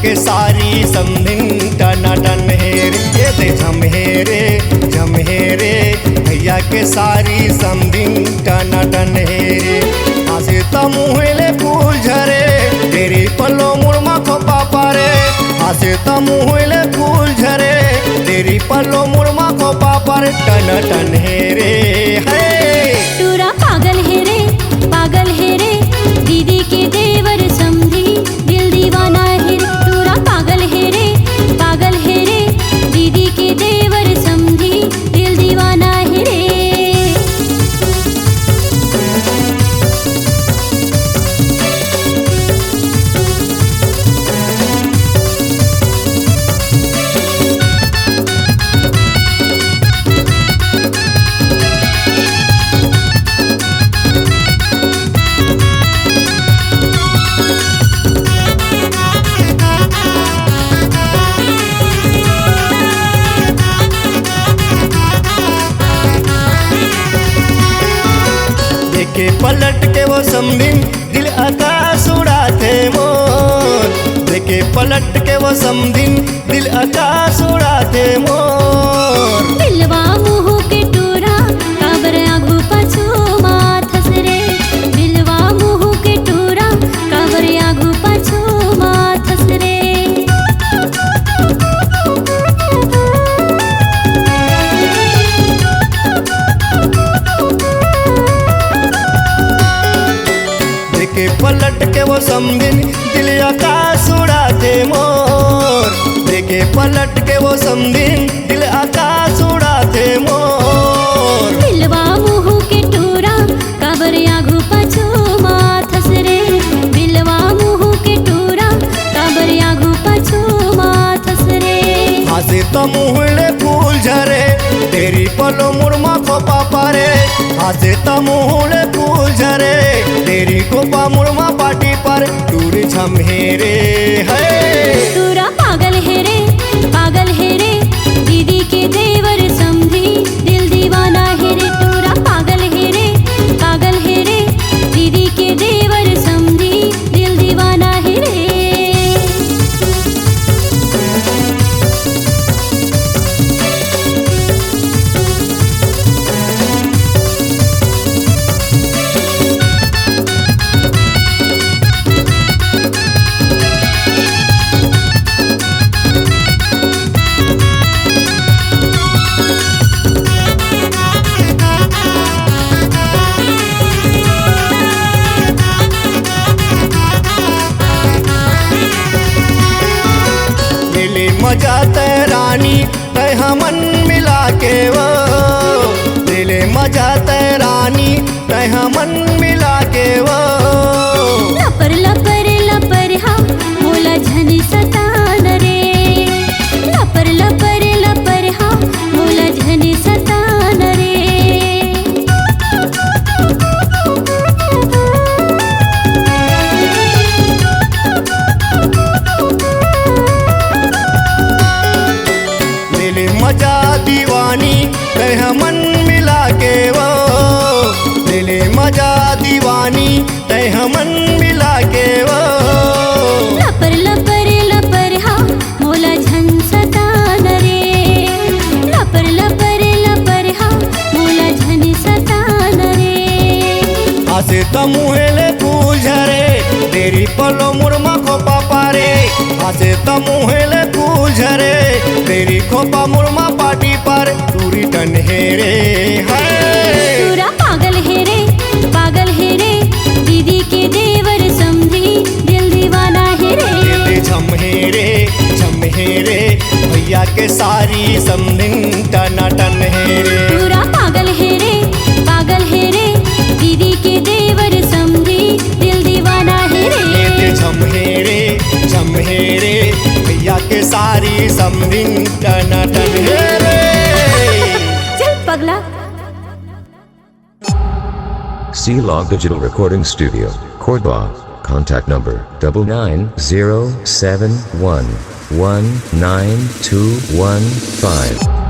के सारी समधिन टना टन हेरे ये दे झमहेरे झमहेरे भैया के सारी समधिन टना टन हेरे हंसे तमुहेले फूल झरे तेरी पल्लो मुड़मा खोपा पारे हंसे तमुहेले फूल झरे तेरी पल्लो मुड़मा खोपा पारे टन टन हेरे है टूरा पागल हेरे दीदी के देवर समधी दिल दीवाना हेरे टूरा पागल हेरे दीदी के देवर समधी दिल दीवाना हेरे देखे पलट के वो समधिन दिल आकाश उड़ाते मोर देखे पलट के वो समधिन दिल आकाश उड़ाते मोर दिलवा मुँह के टूरा काबर आगू पाछू माथस रे दिलवा मुँह के टूरा काबर आगू पाछू माथस रे देखे पलट के वो समधिन दिल आकाश उड़ाते मोर देखे पलट के वो समधिन दिल आकाश उड़ाते मोर दिलवा मुँह के टूरा काबर आगू पाछू माथस रे दिलवा मुँह के टूरा काबर आगू पाछू माथस रे हंसे तमुहले फूल झरे तेरी पलो मुड़मा खोपा पारे हंसे तमुहले फूल झरे तेरी खोपा मुड़मा पाटी पर टूरी झमहेरे है टूरा पागल हेरे दीदी के देवर समधी दिल दीवाना हेरे टूरा पागल हेरे दीदी के देवर समधी दिल दीवाना हेरे मिली मजा तैरानी तय मन मिला के वो दिले मजा तैरानी तय मन मिला के वो लपर हा मोला झनी सतान रे लपर हा मोला झनी सतान रे दिले मजा दीवानी तय मन मिला के वो दिले मजा दीवानी तय मन मिला के वो लपर हा मोला झन सतान रे लपर हा मोला झन सतान रे हंसे तमुहेले फूल झरे तेरी पलो मुड़मा खोपा पारे हंसे तमुहेले फूल झरे तेरी खोपा मुड़मा पाटी पर टूरी टन हेरे है टूरा पागल हेरे दीदी के देवर समधी दिल दीवाना हेरे ये दे झमहेरे झमहेरे भैया के सारी समधिन टना टन हेरे टूरा पागल हेरे दीदी के देवर समधी दिल दीवाना हेरे ये दे झमहेरे झमहेरे भैया के सारी समधिन टना टन हेरे चल पगला C-Log Digital Recording Studio, Cordoba. Contact number 99071192115.